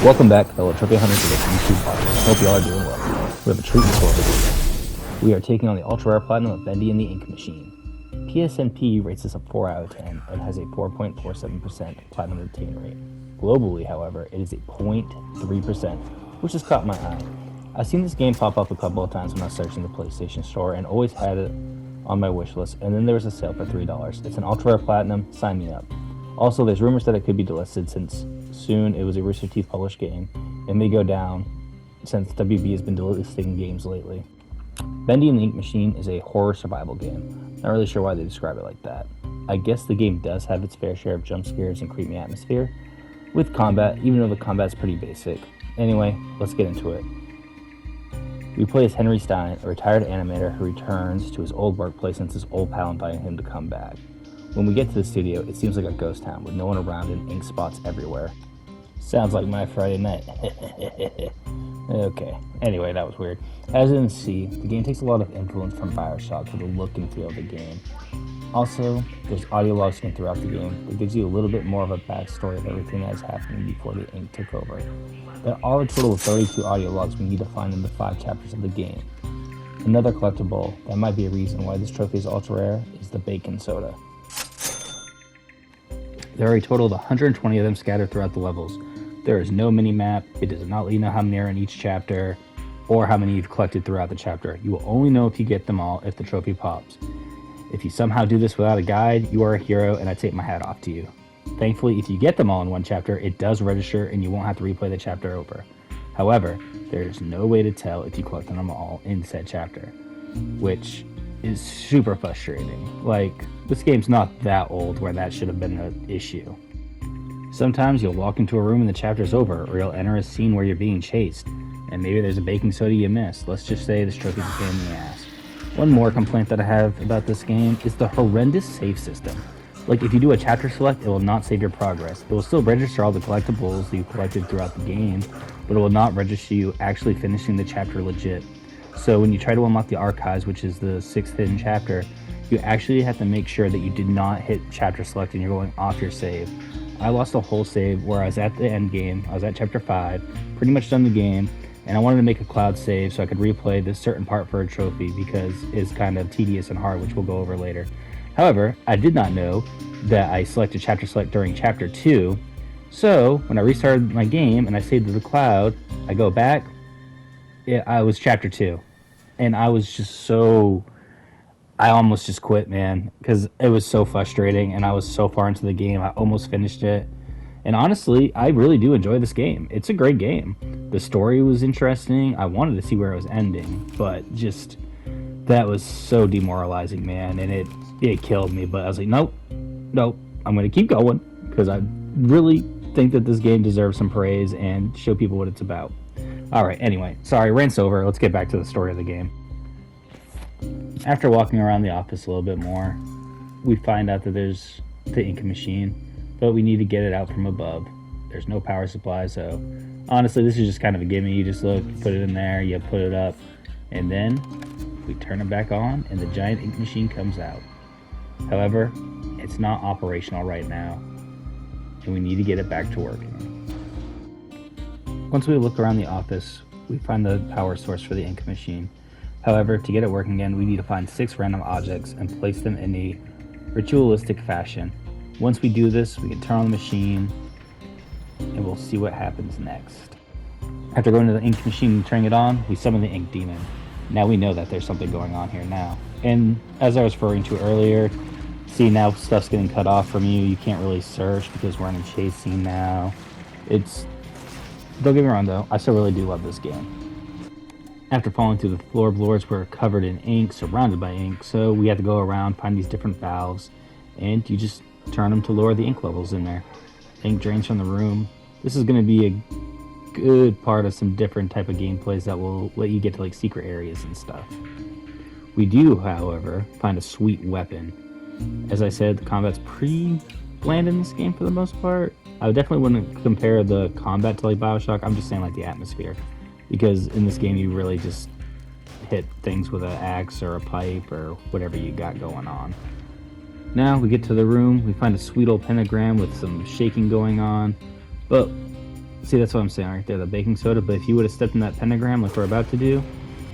Welcome back, fellow Trophy Hunters to this YouTube podcast. Hope you all are doing well. We have a treat in store for you. We are taking on the ultra rare platinum of Bendy and the Ink Machine. PSNP rates this a 4 out of 10 and has a 4.47% platinum obtain rate. Globally, however, it is a 0.3%, which has caught my eye. I've seen this game pop up a couple of times when I was searching the PlayStation Store and always had it on my wish list, and then there was a sale for $3. It's an ultra rare platinum, sign me up. Also, there's rumors that it could be delisted since soon it was a Rooster Teeth published game. It may go down since WB has been delisting games lately. Bendy and the Ink Machine is a horror survival game. Not really sure why they describe it like that. I guess the game does have its fair share of jump scares and creepy atmosphere with combat, even though the combat's pretty basic. Anyway, let's get into it. We play as Henry Stein, a retired animator who returns to his old workplace since his old pal invited him to come back. When we get to the studio, it seems like a ghost town with no one around and ink spots everywhere. Sounds like my Friday night. Okay, anyway, that was weird. As you can see, the game takes a lot of influence from Bioshock for the look and feel of the game. Also, there's audio logs throughout the game that gives you a little bit more of a backstory of everything that is happening before the ink took over. There are a total of 32 audio logs we need to find in the 5 chapters of the game. Another collectible that might be a reason why this trophy is ultra rare is the bacon soda. There are a total of 120 of them scattered throughout the levels. There is no mini-map, it does not let you know how many are in each chapter, or how many you've collected throughout the chapter. You will only know if you get them all if the trophy pops. If you somehow do this without a guide, you are a hero and I take my hat off to you. Thankfully, if you get them all in one chapter, it does register and you won't have to replay the chapter over. However, there is no way to tell if you collected them all in said chapter, which is super frustrating. Like, this game's not that old where that should have been an issue. Sometimes you'll walk into a room and the chapter's over, or you'll enter a scene where you're being chased, and maybe there's a baking soda you missed. Let's just say this trophy's a pain in the ass. One more complaint that I have about this game is the horrendous save system. Like, if you do a chapter select, it will not save your progress. It will still register all the collectibles that you collected throughout the game, but it will not register you actually finishing the chapter legit. So when you try to unlock the archives, which is the 6th hidden chapter, you actually have to make sure that you did not hit chapter select and you're going off your save. I lost a whole save where I was at the end game. I was at chapter 5, pretty much done the game, and I wanted to make a cloud save so I could replay this certain part for a trophy because it's kind of tedious and hard, which we'll go over later. However, I did not know that I selected chapter select during chapter 2, so when I restarted my game and I saved to the cloud, I go back, I was chapter 2, and I was just so... I almost just quit, man, because it was so frustrating and I was so far into the game. I almost finished it. And honestly, I really do enjoy this game. It's a great game. The story was interesting. I wanted to see where it was ending, but just that was so demoralizing, man, and it killed me. But I was like, nope, I'm going to keep going because I really think that this game deserves some praise and show people what it's about. All right, anyway, sorry, rant's over. Let's get back to the story of the game. After walking around the office a little bit more, we find out that there's the ink machine, but we need to get it out from above. There's no power supply, so honestly, this is just kind of a gimme. You just look, you put it in there, you put it up, and then we turn it back on, and the giant ink machine comes out. However, it's not operational right now, and we need to get it back to working. Once we look around the office, we find the power source for the ink machine. However, to get it working again, we need to find 6 random objects and place them in a ritualistic fashion. Once we do this, we can turn on the machine and we'll see what happens next. After going to the ink machine and turning it on, we summon the ink demon. Now we know that there's something going on here now. And as I was referring to earlier, see, now stuff's getting cut off from you. You can't really search because we're in a chase scene now. Don't get me wrong though, I still really do love this game. After falling through the floorboards, we're covered in ink, surrounded by ink, so we have to go around, find these different valves, and you just turn them to lower the ink levels in there. Ink drains from the room. This is going to be a good part of some different type of gameplays that will let you get to like secret areas and stuff. We do, however, find a sweet weapon. As I said, the combat's pretty bland in this game for the most part. I definitely wouldn't compare the combat to like Bioshock. I'm just saying like the atmosphere. Because in this game you really just hit things with an axe or a pipe or whatever you got going on. Now we get to the room, we find a sweet old pentagram with some shaking going on, but See, that's what I'm saying right there, the baking soda. But if you would have stepped in that pentagram like we're about to do,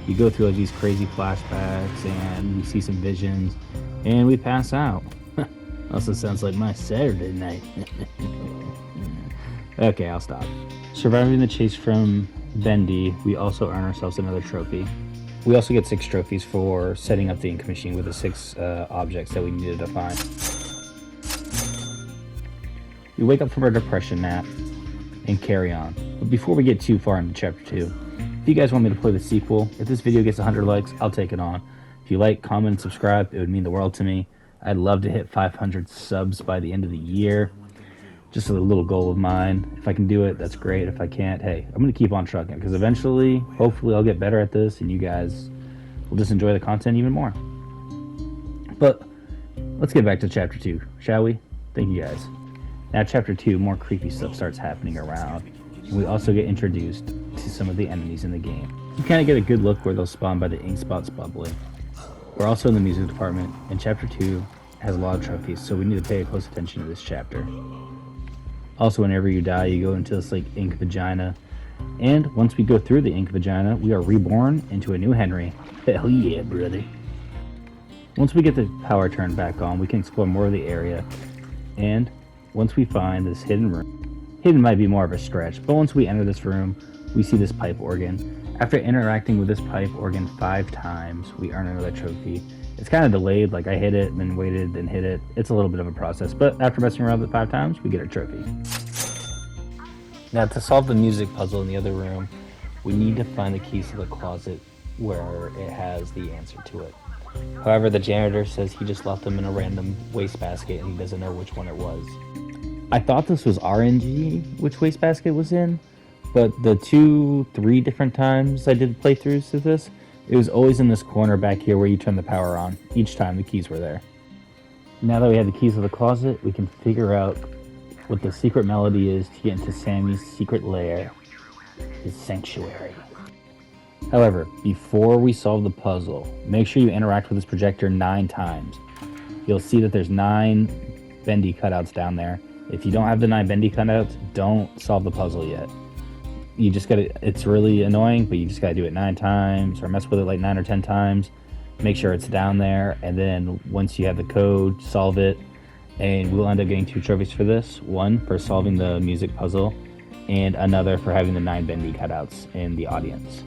you go through like these crazy flashbacks and we see some visions and we pass out. Also sounds like my Saturday night. Okay, I'll stop. Surviving the chase from Bendy, we also earn ourselves another trophy. We also get 6 trophies for setting up the ink machine with the 6 objects that we needed to find. We wake up from our depression nap and carry on. But before we get too far into chapter 2, if you guys want me to play the sequel, if this video gets 100 likes, I'll take it on. If you like, comment, and subscribe, it would mean the world to me. I'd love to hit 500 subs by the end of the year. Just a little goal of mine. If I can do it, that's great. If I can't, hey, I'm going to keep on trucking because eventually, hopefully, I'll get better at this and you guys will just enjoy the content even more. But let's get back to chapter 2, shall we? Thank you guys. Now, chapter 2, more creepy stuff starts happening around. And we also get introduced to some of the enemies in the game. You kind of get a good look where they'll spawn by the ink spots bubbling. We're also in the music department, and chapter 2 has a lot of trophies, so we need to pay close attention to this chapter. Also, whenever you die, you go into this like ink vagina. And once we go through the ink vagina, we are reborn into a new Henry. Hell yeah, brother. Once we get the power turned back on, we can explore more of the area. And once we find this hidden room, hidden might be more of a stretch, but once we enter this room, we see this pipe organ. After interacting with this pipe organ 5 times, we earn another trophy. It's kind of delayed, like I hit it, then waited, then hit it. It's a little bit of a process, but after messing around with it 5 times, we get a trophy. Now, to solve the music puzzle in the other room, we need to find the keys to the closet where it has the answer to it. However, the janitor says he just left them in a random wastebasket and he doesn't know which one it was. I thought this was RNG, which wastebasket it was in, but the 3 different times I did playthroughs of this, it was always in this corner back here where you turn the power on. Each time the keys were there. Now that we have the keys to the closet, we can figure out what the secret melody is to get into Sammy's secret lair, his sanctuary. However, before we solve the puzzle, make sure you interact with this projector 9 times. You'll see that there's 9 Bendy cutouts down there. If you don't have the 9 Bendy cutouts, don't solve the puzzle yet. You just gotta, it's really annoying, but you just gotta do it 9 times or mess with it like 9 or 10 times. Make sure it's down there, and then once you have the code, solve it, and we'll end up getting 2 trophies for this. 1 for solving the music puzzle, and another for having the 9 Bendy cutouts in the audience.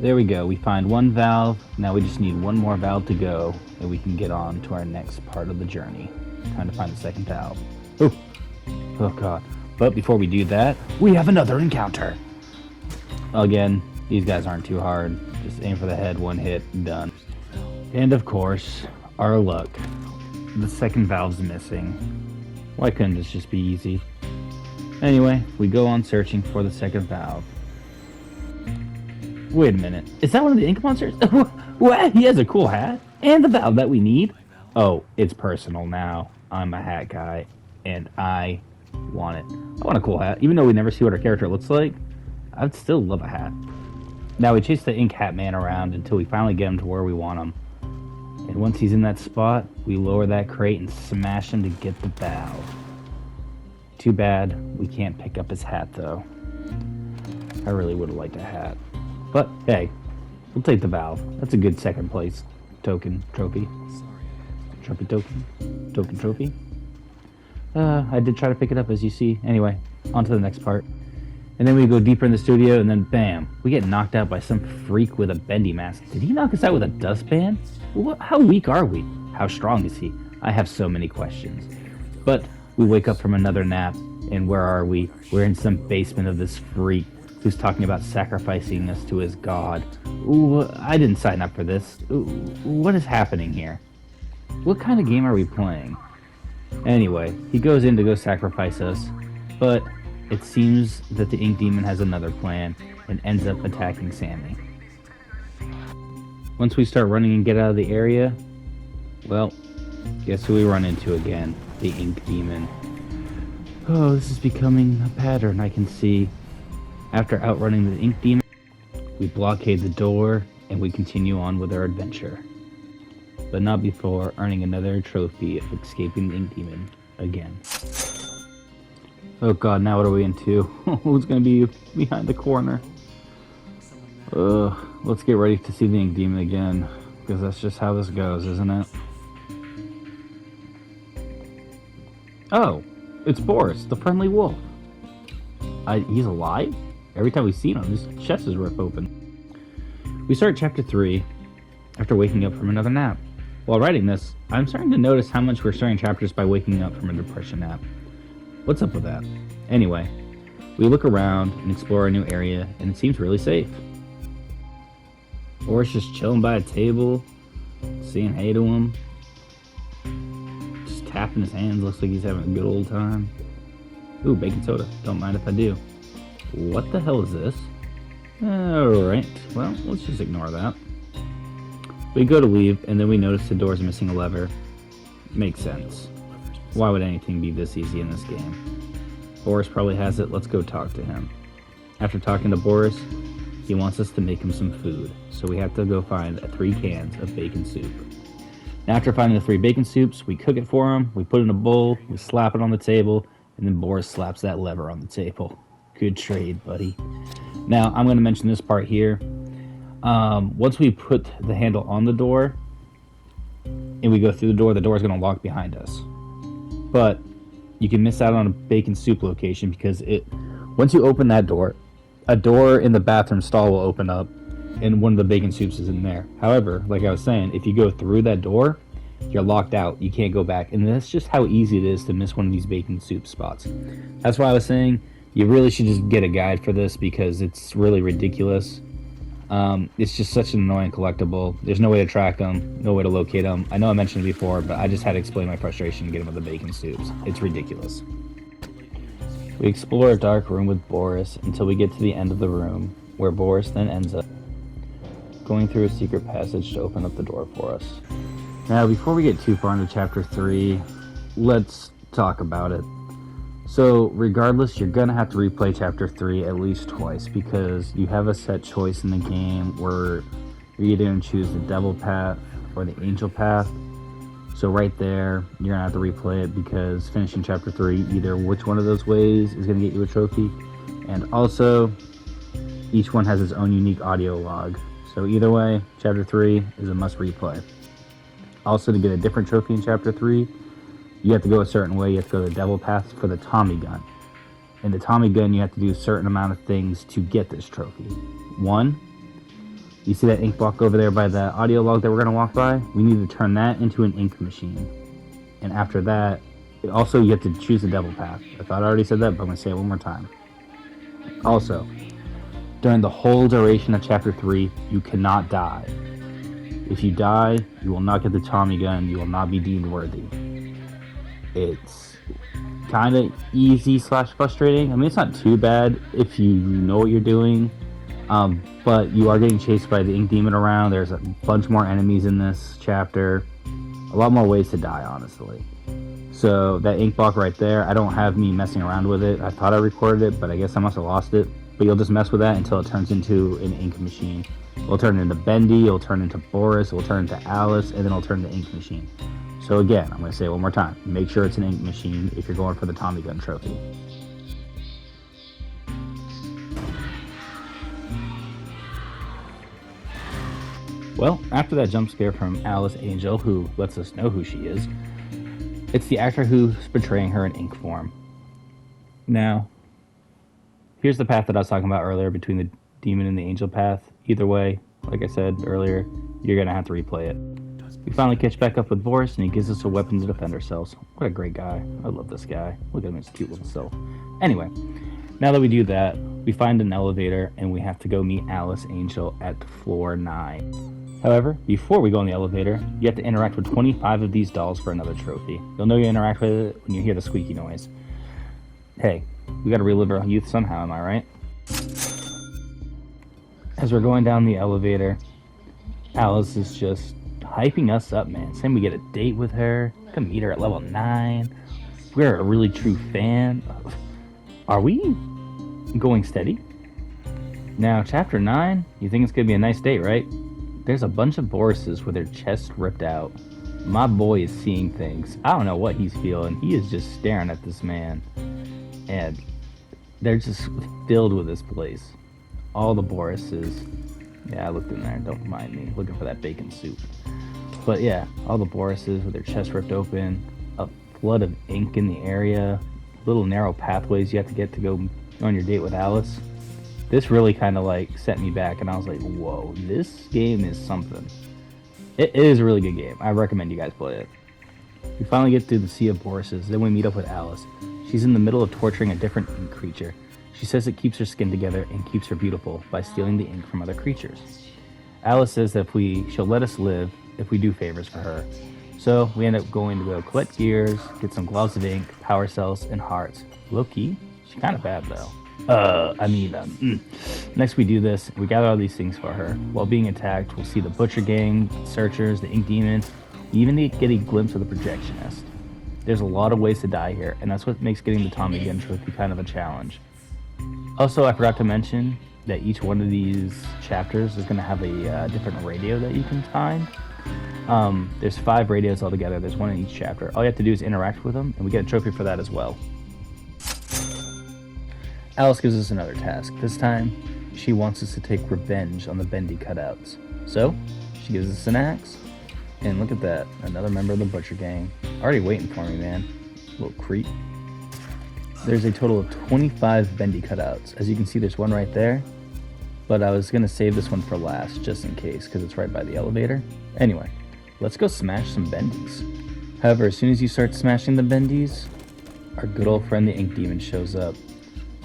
There we go, we find 1 valve. Now we just need 1 more valve to go, and we can get on to our next part of the journey. Time to find the second valve. Oh god. But before we do that, we have another encounter. Again, these guys aren't too hard. Just aim for the head, 1 hit, done. And of course, our luck. The second valve's missing. Why couldn't this just be easy? Anyway, we go on searching for the second valve. Wait a minute. Is that one of the ink monsters? What? He has a cool hat? And the valve that we need? Oh, it's personal now. I'm a hat guy. And I want it. I want a cool hat. Even though we never see what our character looks like, I'd still love a hat. Now we chase the ink hat man around until we finally get him to where we want him. And once he's in that spot, we lower that crate and smash him to get the valve. Too bad we can't pick up his hat though. I really would have liked a hat. But hey, we'll take the valve. That's a good second place trophy. Trophy. I did try to pick it up, as you see. Anyway, on to the next part. And then we go deeper in the studio, and then bam, we get knocked out by some freak with a Bendy mask. Did he knock us out with a dustpan? How weak are we? How strong is he? I have so many questions. But we wake up from another nap, and where are we? We're in some basement of this freak who's talking about sacrificing us to his god. Ooh, I didn't sign up for this. Ooh, what is happening here? What kind of game are we playing? Anyway, he goes in to go sacrifice us, but it seems that the Ink Demon has another plan and ends up attacking Sammy. Once we start running and get out of the area, well, guess who we run into again? The Ink Demon. Oh, this is becoming a pattern, I can see. After outrunning the Ink Demon, we blockade the door and we continue on with our adventure. But not before earning another trophy of escaping the Ink Demon. again. Oh god, now what are we into? Who's gonna be behind the corner? Let's get ready to see the Ink Demon again, because that's just how this goes, isn't it? Oh, it's Boris, the friendly wolf. He's alive? Every time we see him, his chest is ripped open. We start chapter 3 after waking up from another nap. While writing this, I'm starting to notice how much we're starting chapters by waking up from a depression nap. What's up with that? Anyway, we look around and explore a new area, and it seems really safe. Boris just chilling by a table, saying hey to him, just tapping his hands, looks like he's having a good old time. Ooh, baking soda, don't mind if I do. What the hell is this? Alright, well, let's just ignore that. We go to leave, and then we notice the door's missing a lever. Makes sense. Why would anything be this easy in this game? Boris probably has it, let's go talk to him. After talking to Boris, he wants us to make him some food, so we have to go find 3 cans of bacon soup. Now after finding the 3 bacon soups, we cook it for him, we put it in a bowl, we slap it on the table, and then Boris slaps that lever on the table. Good trade, buddy. Now, I'm going to mention this part here. Once we put the handle on the door, and we go through the door is going to lock behind us. But you can miss out on a bacon soup location because once you open that door, a door in the bathroom stall will open up, and one of the bacon soups is in there. However, like I was saying, if you go through that door, you're locked out. You can't go back. And that's just how easy it is to miss one of these bacon soup spots. That's why I was saying you really should just get a guide for this because it's really ridiculous. It's just such an annoying collectible. There's no way to track them, no way to locate them. I know I mentioned it before, but I just had to explain my frustration getting with the bacon soups. It's ridiculous. We explore a dark room with Boris until we get to the end of the room, where Boris then ends up going through a secret passage to open up the door for us. Now, before we get too far into chapter 3, let's talk about it. So, regardless, you're going to have to replay chapter 3 at least twice because you have a set choice in the game where you're either going to choose the devil path or the angel path. So right there, you're going to have to replay it because finishing chapter 3, either which one of those ways is going to get you a trophy. And also, each one has its own unique audio log. So either way, chapter 3 is a must replay. Also, to get a different trophy in chapter 3, you have to go a certain way. You have to go the devil path for the Tommy gun. In the Tommy gun, you have to do a certain amount of things to get this trophy. 1, you see that ink block over there by the audio log that we're going to walk by? We need to turn that into an ink machine. And after that, also you have to choose the devil path. I thought I already said that, but I'm going to say it one more time. Also, during the whole duration of chapter 3, you cannot die. If you die, you will not get the Tommy gun. You will not be deemed worthy. It's kind of easy / frustrating. I mean, it's not too bad if you know what you're doing. But you are getting chased by the Ink Demon around. There's a bunch more enemies in this chapter. A lot more ways to die, honestly. So that ink block right there, I don't have me messing around with it. I thought I recorded it, but I guess I must have lost it. But you'll just mess with that until it turns into an ink machine. It'll turn into Bendy, it'll turn into Boris, it'll turn into Alice, and then it'll turn into ink machine. So again, I'm going to say it one more time. Make sure it's an ink machine if you're going for the Tommy gun trophy. Well, after that jump scare from Alice Angel, who lets us know who she is, it's the actor who's portraying her in ink form. Now, here's the path that I was talking about earlier between the demon and the angel path. Either way, like I said earlier, you're going to have to replay it. We finally catch back up with Boris, and he gives us a weapon to defend ourselves. What a great guy. I love this guy. Look at him, his cute little self. Anyway, now that we do that, we find an elevator, and we have to go meet Alice Angel at floor 9. However, before we go in the elevator, you have to interact with 25 of these dolls for another trophy. You'll know you interact with it when you hear the squeaky noise. Hey, we gotta relive our youth somehow, am I right? As we're going down the elevator, Alice is just hyping us up, man. Saying we get a date with her, come meet her at level 9. We're a really true fan. Are we going steady? Now, chapter 9, you think it's gonna be a nice date, right? There's a bunch of Borises with their chests ripped out. My boy is seeing things. I don't know what he's feeling. He is just staring at this man. And they're just filled with this place. All the Borises. Yeah, I looked in there. Don't mind me. Looking for that bacon soup. But yeah, all the Borises with their chests ripped open. A flood of ink in the area. Little narrow pathways you have to get to go on your date with Alice. This really kind of like set me back, and I was like, whoa, this game is something. It is a really good game. I recommend you guys play it. We finally get through the Sea of Borises, then we meet up with Alice. She's in the middle of torturing a different ink creature. She says it keeps her skin together and keeps her beautiful by stealing the ink from other creatures. Alice says that she'll let us live if we do favors for her. So we end up going to go collect gears, get some gloves of ink, power cells, and hearts. Low key, she's kind of bad though. Next we do this, we gather all these things for her. While being attacked, we'll see the Butcher Gang, Searchers, the Ink Demons, even get a glimpse of the Projectionist. There's a lot of ways to die here, and that's what makes getting the Tommy Gun trophy kind of a challenge. Also, I forgot to mention that each one of these chapters is going to have a different radio that you can find. There's 5 radios altogether, there's one in each chapter. All you have to do is interact with them, and we get a trophy for that as well. Alice gives us another task. This time, she wants us to take revenge on the Bendy cutouts. So, she gives us an axe. And look at that, another member of the Butcher Gang. Already waiting for me, man. Little creep. There's a total of 25 Bendy cutouts. As you can see, there's one right there. But I was going to save this one for last, just in case, because it's right by the elevator. Anyway, let's go smash some Bendies. However, as soon as you start smashing the Bendies, our good old friend the Ink Demon shows up.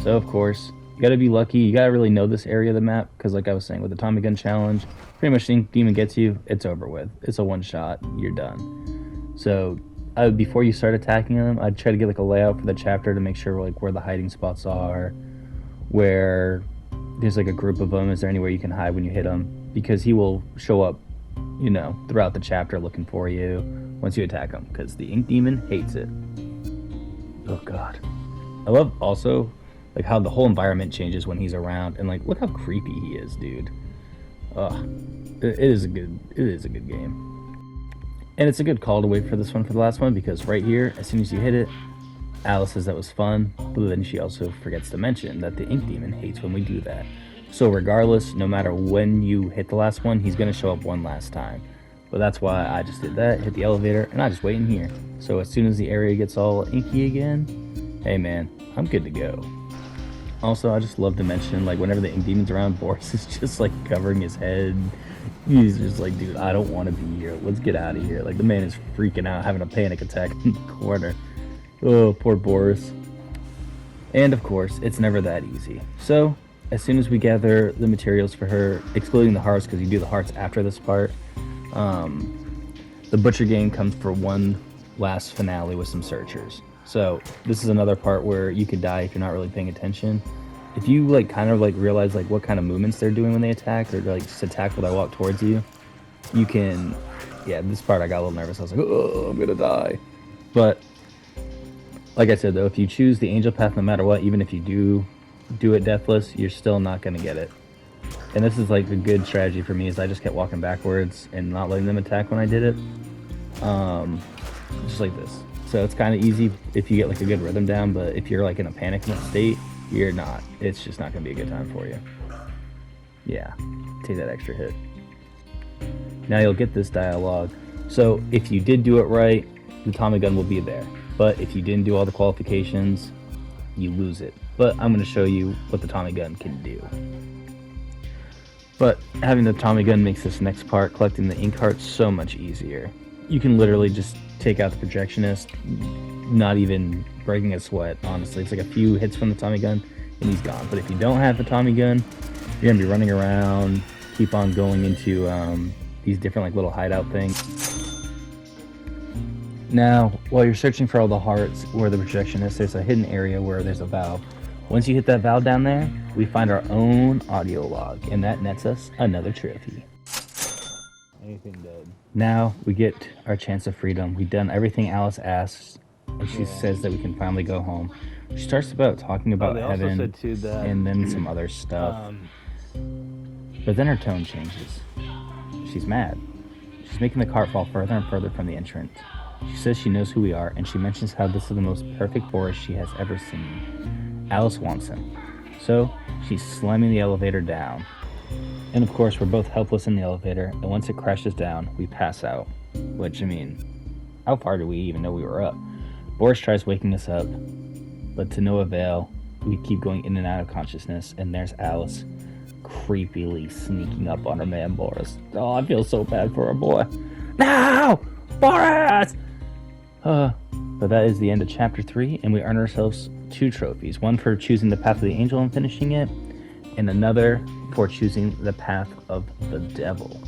So, of course, you gotta be lucky. You gotta really know this area of the map, because like I was saying, with the Tommy Gun Challenge, pretty much the Ink Demon gets you, it's over with. It's a one-shot, you're done. So, before you start attacking them, I'd try to get like a layout for the chapter to make sure like where the hiding spots are, where there's like a group of them, is there anywhere you can hide when you hit him, because he will show up, you know, throughout the chapter looking for you once you attack him, because the Ink Demon hates it. Oh god. I love also like how the whole environment changes when he's around, and like look how creepy he is, dude. It is a good game. And it's a good call to wait for this one for the last one, because right here, as soon as you hit it, Alice says that was fun, but then she also forgets to mention that the Ink Demon hates when we do that. So regardless, no matter when you hit the last one, he's gonna show up one last time. But that's why I just did that, hit the elevator, and I just wait in here. So as soon as the area gets all inky again, hey man, I'm good to go. Also, I just love to mention, like, whenever the Ink Demon's around, Boris is just, like, covering his head. He's just like, dude, I don't want to be here. Let's get out of here. Like, the man is freaking out, having a panic attack in the corner. Oh, poor Boris. And, of course, it's never that easy. So, as soon as we gather the materials for her, excluding the hearts, because you do the hearts after this part, the Butcher Gang comes for one last finale with some Searchers. So this is another part where you could die if you're not really paying attention. If you like kind of like realize like what kind of movements they're doing when they attack, or like just attack when they walk towards you, you can, yeah, this part I got a little nervous. I was like, oh, I'm gonna die. But like I said though, if you choose the angel path no matter what, even if you do it deathless, you're still not gonna get it. And this is like a good strategy for me, is I just kept walking backwards and not letting them attack when I did it. Just like this. So it's kind of easy if you get like a good rhythm down, but if you're like in a panic state, you're not. It's just not going to be a good time for you. Yeah, take that extra hit. Now you'll get this dialogue. So if you did do it right, the Tommy Gun will be there. But if you didn't do all the qualifications, you lose it. But I'm going to show you what the Tommy Gun can do. But having the Tommy Gun makes this next part, collecting the ink hearts, so much easier. You can literally just take out the Projectionist, not even breaking a sweat, honestly. It's like a few hits from the Tommy Gun, and he's gone. But if you don't have the Tommy Gun, you're going to be running around, keep on going into these different like little hideout things. Now, while you're searching for all the hearts where the Projectionist, there's a hidden area where there's a valve. Once you hit that valve down there, we find our own audio log, and that nets us another trophy. Anything dead. Now we get our chance of freedom. We've done everything Alice asks, and she says that we can finally go home. She starts about talking about heaven and then some other stuff. But then her tone changes. She's mad. She's making the cart fall further and further from the entrance. She says she knows who we are, and she mentions how this is the most perfect forest she has ever seen. Alice wants him. So, she's slamming the elevator down. And of course, we're both helpless in the elevator, and once it crashes down, we pass out. Which, I mean, how far do we even know we were up? Boris tries waking us up, but to no avail. We keep going in and out of consciousness, and there's Alice, creepily sneaking up on her man Boris. Oh, I feel so bad for our boy. No! Boris! But that is the end of chapter 3, and we earn ourselves 2 trophies. One for choosing the path of the angel and finishing it, and another for choosing the path of the devil.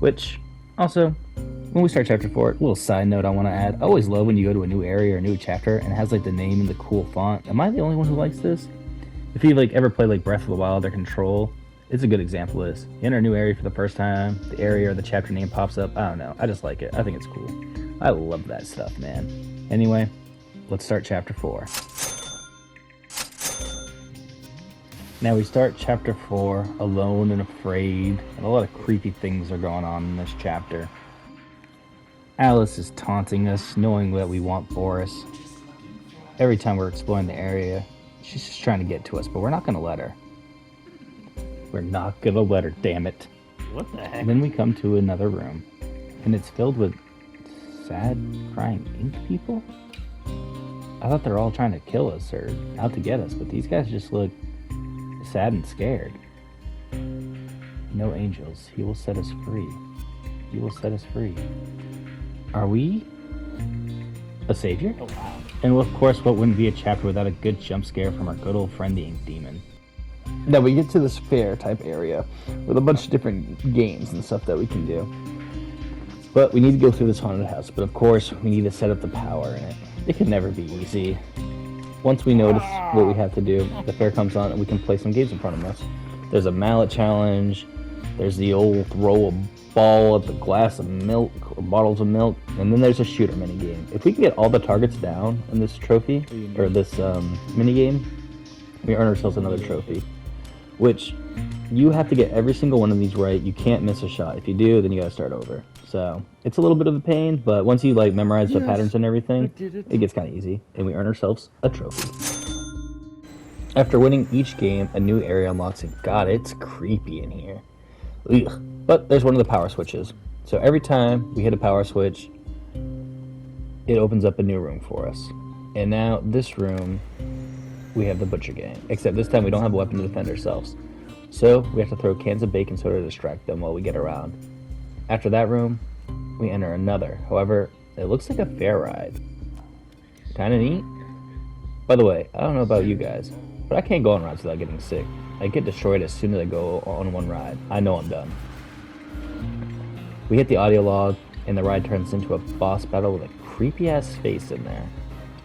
Which, also, when we start chapter 4, a little side note I want to add. I always love when you go to a new area or a new chapter and it has like the name in the cool font. Am I the only one who likes this? If you like ever played like Breath of the Wild or Control, it's a good example of this. You enter a new area for the first time, the area or the chapter name pops up. I don't know. I just like it. I think it's cool. I love that stuff, man. Anyway, let's start chapter 4. Now we start chapter 4 alone and afraid, and a lot of creepy things are going on in this chapter. Alice is taunting us, knowing that we want Boris. Every time we're exploring the area, she's just trying to get to us, but we're not going to let her. We're not going to let her, damn it. What the heck? And then we come to another room, and it's filled with sad, crying ink people? I thought they're all trying to kill us or out to get us, but these guys just look sad and scared. No angels, he will set us free. He will set us free. Are we a savior? Oh, wow. And of course, what wouldn't be a chapter without a good jump scare from our good old friend the Ink Demon? Now we get to this fair type area with a bunch of different games and stuff that we can do. But we need to go through this haunted house, but of course we need to set up the power in it. It can never be easy. Once we notice what we have to do, the fair comes on and we can play some games in front of us. There's a mallet challenge, there's the old throw a ball at the glass of milk or bottles of milk, and then there's a shooter mini game. If we can get all the targets down in this trophy, or this mini game, we earn ourselves another trophy. Which, you have to get every single one of these right. You can't miss a shot. If you do, then you gotta start over. So, it's a little bit of a pain, but once you like memorize the patterns and everything, it gets kind of easy, and we earn ourselves a trophy. After winning each game, a new area unlocks, and God, it's creepy in here. Ugh. But there's one of the power switches. So every time we hit a power switch, it opens up a new room for us. And now this room, we have the Butcher Gang. Except this time we don't have a weapon to defend ourselves. So we have to throw cans of baking soda to distract them while we get around. After that room, we enter another. However, it looks like a fair ride. Kinda neat. By the way, I don't know about you guys, but I can't go on rides without getting sick. I get destroyed as soon as I go on one ride. I know I'm done. We hit the audio log, and the ride turns into a boss battle with a creepy-ass face in there.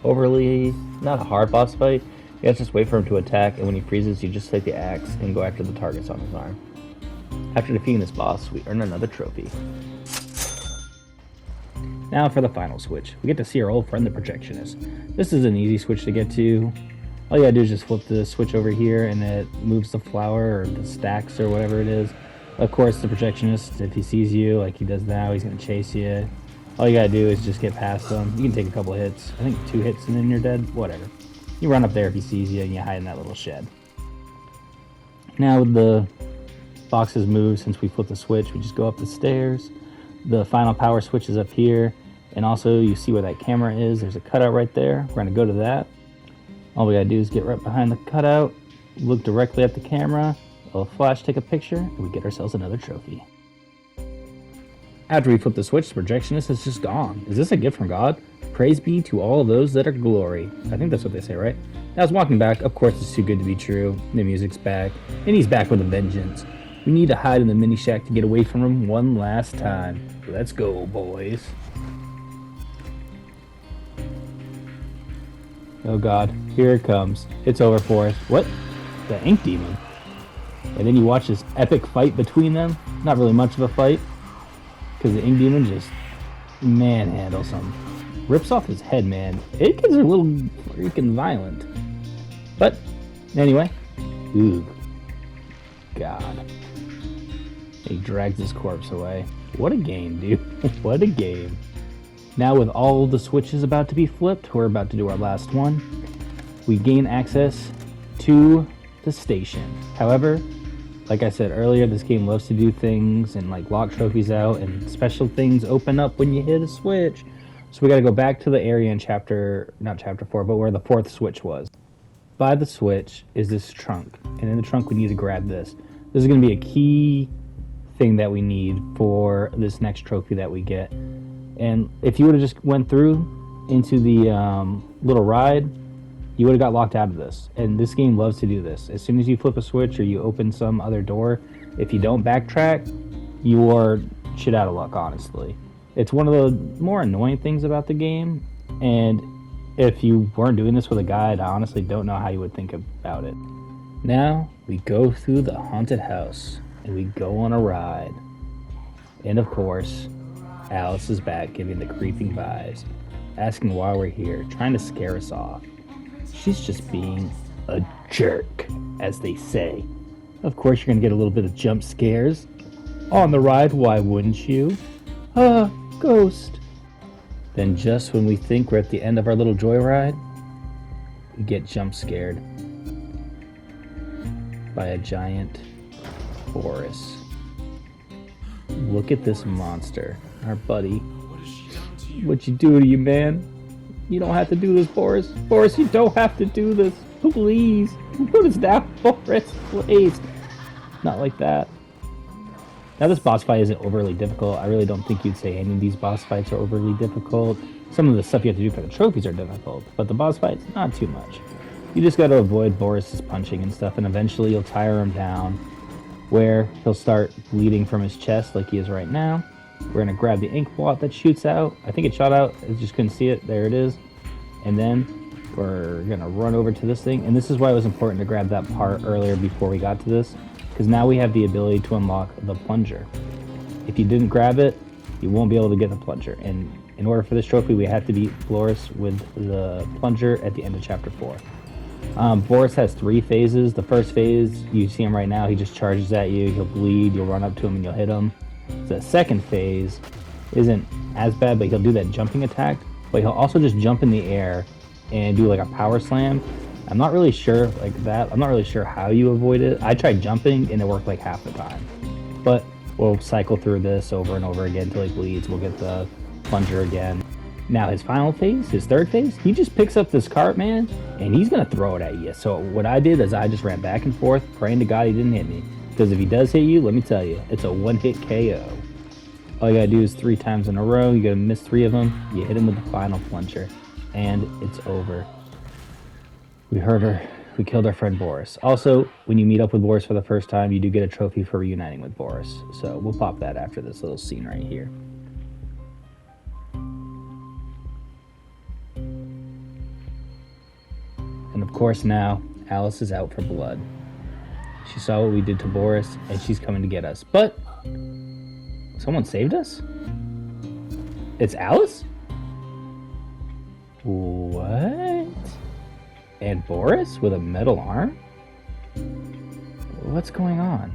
Overly, not a hard boss fight. You have to just wait for him to attack, and when he freezes, you just take the axe and go after the targets on his arm. After defeating this boss, we earn another trophy. Now for the final switch. We get to see our old friend the Projectionist. This is an easy switch to get to. All you gotta do is just flip the switch over here and it moves the flower or the stacks or whatever it is. Of course, the Projectionist, if he sees you like he does now, he's gonna chase you. All you gotta do is just get past him. You can take a couple of hits. I think 2 hits and then you're dead. Whatever. You run up there if he sees you and you hide in that little shed. Now with the boxes moved, since we flipped the switch, we just go up the stairs. The final power switch is up here. And also you see where that camera is. There's a cutout right there. We're gonna go to that. All we gotta do is get right behind the cutout, look directly at the camera, a flash, take a picture, and we get ourselves another trophy. After we flip the switch, the Projectionist is just gone. Is this a gift from God? Praise be to all those that are glory. I think that's what they say, right? Now, I was walking back. Of course, it's too good to be true. The music's back, and he's back with a vengeance. We need to hide in the mini shack to get away from him one last time. Let's go, boys. Oh God, here it comes. It's over for us. What? The Ink Demon. And then you watch this epic fight between them. Not really much of a fight, because the Ink Demon just manhandles him. Rips off his head, man. It gets a little freaking violent. But, anyway. Ooh. God. He drags his corpse away. What a game, dude. What a game. Now with all the switches about to be flipped, we're about to do our last one. We gain access to the station. However, like I said earlier, this game loves to do things and like lock trophies out, and special things open up when you hit a switch. So we got to go back to the area in not chapter 4, but where the 4th switch was. By the switch is this trunk, and in the trunk we need to grab this. This is going to be a key thing that we need for this next trophy that we get. And if you would have just went through into the little ride, you would have got locked out of this. And this game loves to do this. As soon as you flip a switch or you open some other door, if you don't backtrack, you are shit out of luck, honestly. It's one of the more annoying things about the game, and if you weren't doing this with a guide, I honestly don't know how you would think about it. Now, we go through the haunted house, and we go on a ride. And of course, Alice is back giving the creeping vibes, asking why we're here, trying to scare us off. She's just being a jerk, as they say. Of course, you're going to get a little bit of jump scares. On the ride, why wouldn't you? Ghost. Then just when we think we're at the end of our little joyride, we get jump scared by a giant Boris. Look at this monster, our buddy. What'd you do to you, man? You don't have to do this, Boris. Boris, you don't have to do this. Please. Put us down, Boris. Please. Not like that. Now, this boss fight isn't overly difficult. I really don't think you'd say any of these boss fights are overly difficult. Some of the stuff you have to do for the trophies are difficult, but the boss fights, not too much. You just got to avoid Boris's punching and stuff, and eventually you'll tire him down, where he'll start bleeding from his chest like he is right now. We're going to grab the ink blot that shoots out. I think it shot out. I just couldn't see it. There it is. And then we're going to run over to this thing. And this is why it was important to grab that part earlier before we got to this, because now we have the ability to unlock the plunger. If you didn't grab it, you won't be able to get the plunger. And in order for this trophy, we have to beat Boris with the plunger at the end of chapter 4. Boris has 3 phases. The first phase, you see him right now, he just charges at you, he'll bleed, you'll run up to him and you'll hit him. The second phase isn't as bad, but he'll do that jumping attack, but he'll also just jump in the air and do like a power slam. I'm not really sure I'm not really sure how you avoid it. I tried jumping and it worked like half the time, but we'll cycle through this over and over again until he bleeds. We'll get the plunger again. Now his final phase, his third phase, he just picks up this cart, man, and he's gonna throw it at you. So what I did is I just ran back and forth, praying to God he didn't hit me. Because if he does hit you, let me tell you, it's a one-hit KO. All you gotta do is 3 times in a row, you gotta miss 3 of them, you hit him with the final plunger, and it's over. We killed our friend Boris. Also, when you meet up with Boris for the first time, you do get a trophy for reuniting with Boris. So we'll pop that after this little scene right here. And of course now, Alice is out for blood. She saw what we did to Boris, and she's coming to get us. But someone saved us? It's Alice? What? And Boris with a metal arm? What's going on?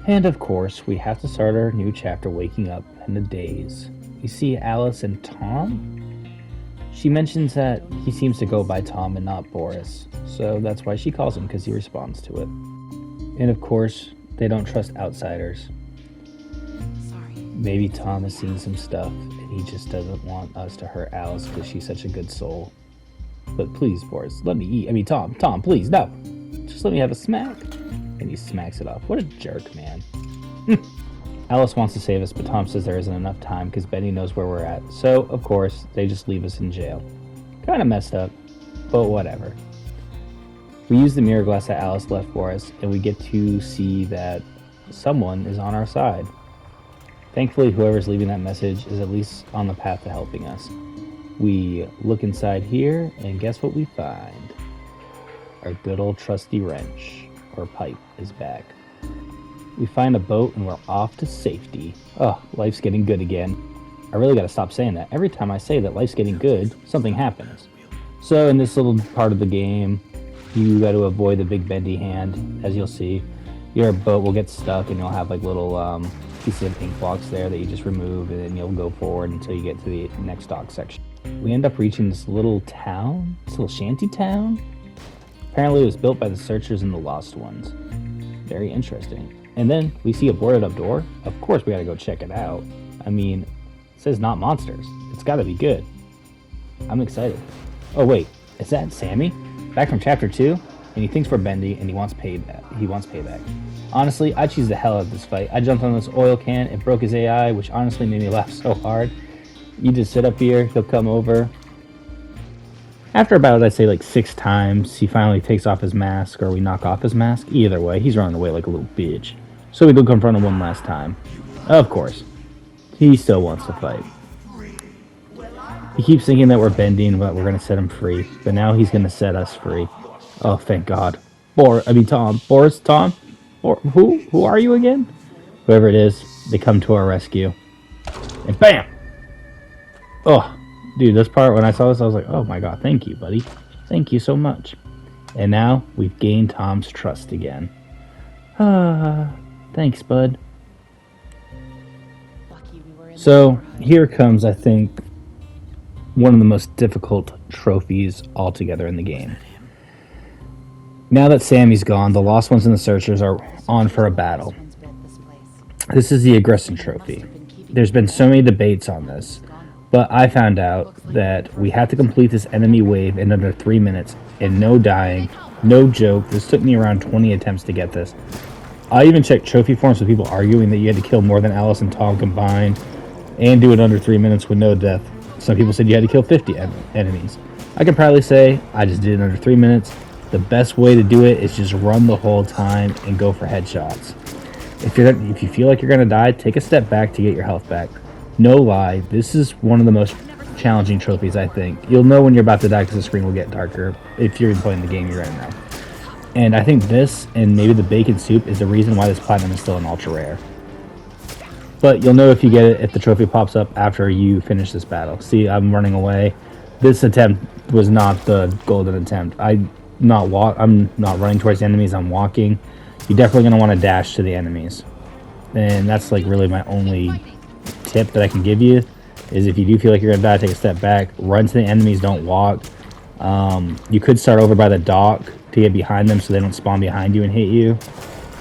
And of course, we have to start our new chapter waking up in the daze. We see Alice and Tom. She mentions that he seems to go by Tom and not Boris, so that's why she calls him, because he responds to it. And of course, they don't trust outsiders. Sorry. Maybe Tom has seen some stuff, and he just doesn't want us to hurt Alice because she's such a good soul. But please, Boris, let me eat. Tom, please, no. Just let me have a smack. And he smacks it off. What a jerk, man. Alice wants to save us, but Tom says there isn't enough time because Bendy knows where we're at. So, of course, they just leave us in jail. Kind of messed up, but whatever. We use the mirror glass that Alice left for us, and we get to see that someone is on our side. Thankfully, whoever's leaving that message is at least on the path to helping us. We look inside here, and guess what we find? Our good old trusty wrench, or pipe, is back. We find a boat and we're off to safety. Oh, life's getting good again. I really gotta stop saying that. Every time I say that life's getting good, something happens. So in this little part of the game, you gotta avoid the big bendy hand, as you'll see. your boat will get stuck and you'll have like little pieces of ink blocks there that you just remove, and then you'll go forward until you get to the next dock section. We end up reaching this little town, this little shanty town. Apparently it was built by the searchers and the lost ones. Very interesting. And then we see a boarded up door. Of course we gotta go check it out. I mean, it says not monsters. It's gotta be good. I'm excited. Oh wait, is that Sammy? Back from chapter 2? And he thinks we're Bendy and he wants payback. Honestly, I cheesed the hell out of this fight. I jumped on this oil can, it broke his AI, which honestly made me laugh so hard. You just sit up here, he'll come over. After about, I'd say like 6 times, he finally takes off his mask, or we knock off his mask. Either way, he's running away like a little bitch. So we go confront him one last time. Of course, he still wants to fight. He keeps thinking that we're bending, but we're going to set him free. But now he's going to set us free. Oh, thank God. Tom. Boris, Tom? Or who? Who are you again? Whoever it is, they come to our rescue. And BAM! Oh, dude, this part, when I saw this, I was like, oh my God, thank you, buddy. Thank you so much. And now we've gained Tom's trust again. Thanks, bud. So here comes, I think, one of the most difficult trophies altogether in the game. Now that Sammy's gone, the Lost Ones and the Searchers are on for a battle. This is the Aggression Trophy. There's been so many debates on this, but I found out that we have to complete this enemy wave in under 3 minutes, and no dying, no joke. This took me around 20 attempts to get this. I even checked trophy forums with people arguing that you had to kill more than Alice and Tom combined, and do it under 3 minutes with no death. Some people said you had to kill 50 enemies. I can proudly say I just did it under 3 minutes. The best way to do it is just run the whole time and go for headshots. If you feel like you're going to die, take a step back to get your health back. No lie, this is one of the most challenging trophies, I think. You'll know when you're about to die because the screen will get darker if you're playing the game you're in now. And I think this, and maybe the bacon soup, is the reason why this platinum is still an ultra rare. But you'll know if you get it if the trophy pops up after you finish this battle. See, I'm running away. This attempt was not the golden attempt. I'm not running towards the enemies, I'm walking. You're definitely going to want to dash to the enemies. And that's like really my only tip that I can give you, is if you do feel like you're going to die, take a step back, run to the enemies, don't walk. You could start over by the dock to get behind them so they don't spawn behind you and hit you.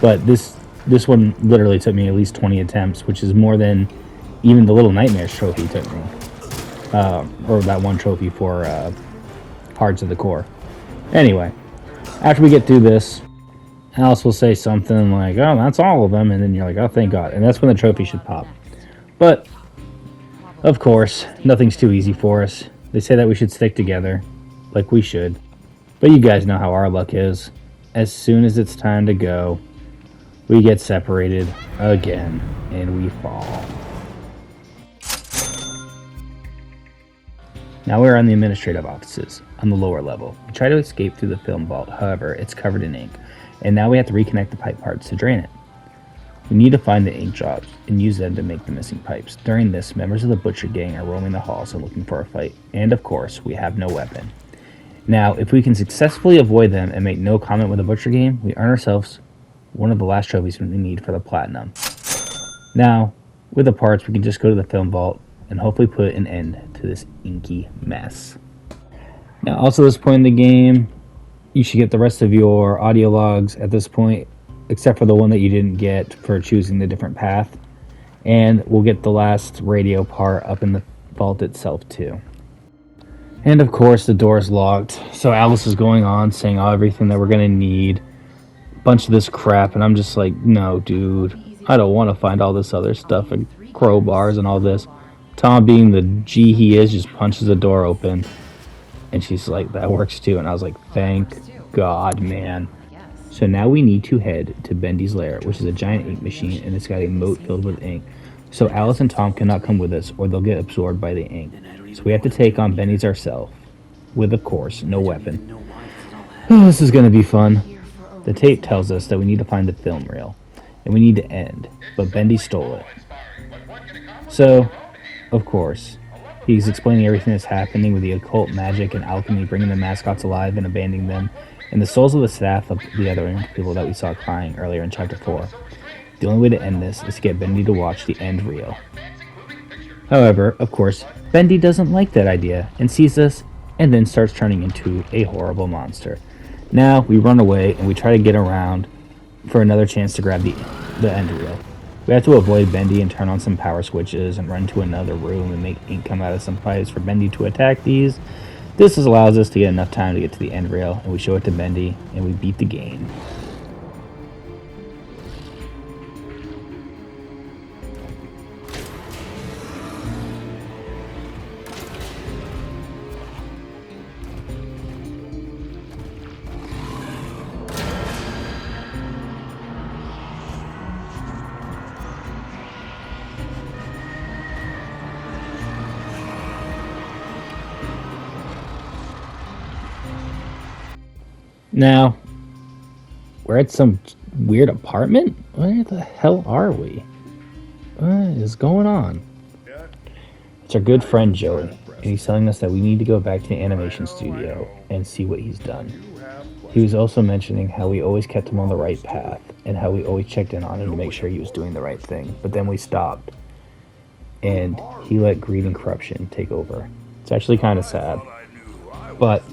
But this one literally took me at least 20 attempts, which is more than even the Little Nightmares trophy took me. Or that one trophy for Hearts of the Core. Anyway, after we get through this, Alice will say something like, oh, that's all of them, and then you're like, oh, thank God. And that's when the trophy should pop. But, of course, nothing's too easy for us. They say that we should stick together, like we should. But you guys know how our luck is. As soon as it's time to go, we get separated again, and we fall. Now we're on the administrative offices, on the lower level. We try to escape through the film vault, however, it's covered in ink, and now we have to reconnect the pipe parts to drain it. We need to find the ink drops and use them to make the missing pipes. During this, members of the Butcher Gang are roaming the halls and looking for a fight, and of course, we have no weapon. Now, if we can successfully avoid them and make no comment with the Butcher Gang, we earn ourselves one of the last trophies we need for the platinum. Now, with the parts, we can just go to the film vault and hopefully put an end to this inky mess. Now, also at this point in the game, you should get the rest of your audio logs at this point, except for the one that you didn't get for choosing the different path. And we'll get the last radio part up in the vault itself too. And of course, the door is locked. So Alice is going on saying everything that we're going to need. A bunch of this crap. And I'm just like, no, dude. I don't want to find all this other stuff and crowbars and all this. Tom, being the G he is, just punches the door open. And she's like, that works too. And I was like, thank God, man. So now we need to head to Bendy's lair, which is a giant ink machine, and it's got a moat filled with ink. So Alice and Tom cannot come with us, or they'll get absorbed by the ink. So we have to take on Bendy's ourselves, with, of course, no weapon. Oh, this is going to be fun. The tape tells us that we need to find the film reel, and we need to end, but Bendy stole it. So, of course, he's explaining everything that's happening with the occult magic and alchemy, bringing the mascots alive and abandoning them, and the souls of the staff of the other people that we saw crying earlier in Chapter 4. The only way to end this is to get Bendy to watch the end reel. However, of course, Bendy doesn't like that idea and sees us and then starts turning into a horrible monster. Now we run away and we try to get around for another chance to grab the end reel. We have to avoid Bendy and turn on some power switches and run to another room and make ink come out of some pipes for Bendy to attack these. This allows us to get enough time to get to the end reel, and we show it to Bendy and we beat the game. Now, we're at some weird apartment? Where the hell are we? What is going on? It's our good friend Joey, and he's telling us that we need to go back to the animation studio and see what he's done. He was also mentioning how we always kept him on the right path, and how we always checked in on him to make sure he was doing the right thing, but then we stopped. And he let greed and corruption take over. It's actually kind of sad. But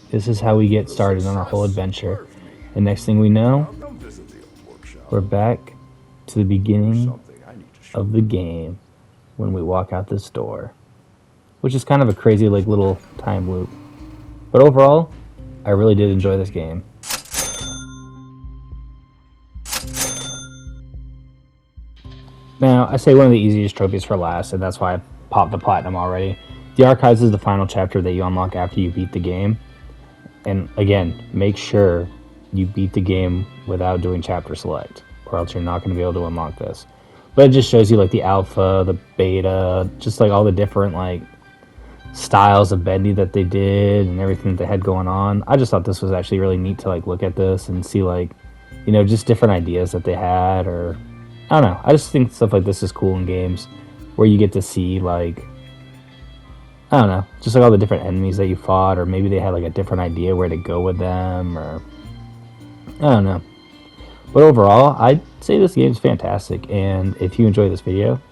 this is how we get started on our whole adventure. And next thing we know, we're back to the beginning of the game when we walk out this door. Which is kind of a crazy little time loop. But overall, I really did enjoy this game. Now, I say one of the easiest trophies for last, and that's why I popped the platinum already. The Archives is the final chapter that you unlock after you beat the game. And again, make sure you beat the game without doing chapter select, or else you're not going to be able to unlock this. But it just shows you the alpha, the beta, just all the different styles of Bendy that they did and everything that they had going on. I just thought this was actually really neat to look at this and see just different ideas that they had, or I don't know. I just think stuff like this is cool in games where you get to see I don't know, just all the different enemies that you fought, or maybe they had a different idea where to go with them, or I don't know. But overall, I'd say this game's fantastic, and if you enjoy this video,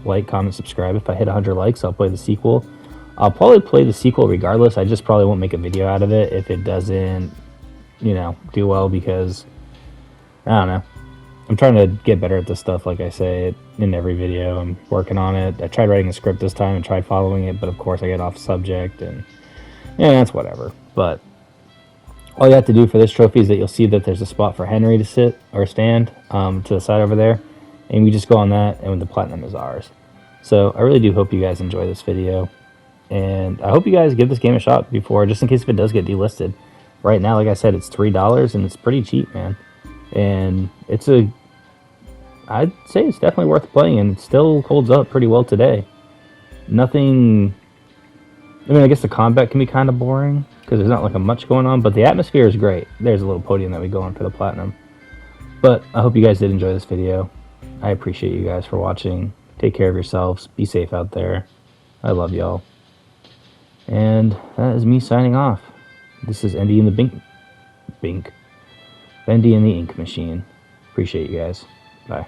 like, comment, subscribe. If I hit 100 likes, I'll play the sequel. I'll probably play the sequel regardless. I just probably won't make a video out of it if it doesn't, do well, because I don't know. I'm trying to get better at this stuff, like I say in every video. I'm working on it. I tried writing a script this time and tried following it, but of course I get off subject, and that's whatever. But all you have to do for this trophy is that you'll see that there's a spot for Henry to sit or stand to the side over there, and we just go on that, and the platinum is ours. So I really do hope you guys enjoy this video, and I hope you guys give this game a shot before, just in case if it does get delisted. Right now, like I said, it's $3, and it's pretty cheap, man. And I'd say it's definitely worth playing, and it still holds up pretty well today. Nothing, I guess the combat can be kind of boring, because there's not much going on, but the atmosphere is great. There's a little podium that we go on for the platinum. But I hope you guys did enjoy this video. I appreciate you guys for watching. Take care of yourselves. Be safe out there. I love y'all. And that is me signing off. This is Bendy in the Bendy in the Ink Machine. Appreciate you guys. Bye.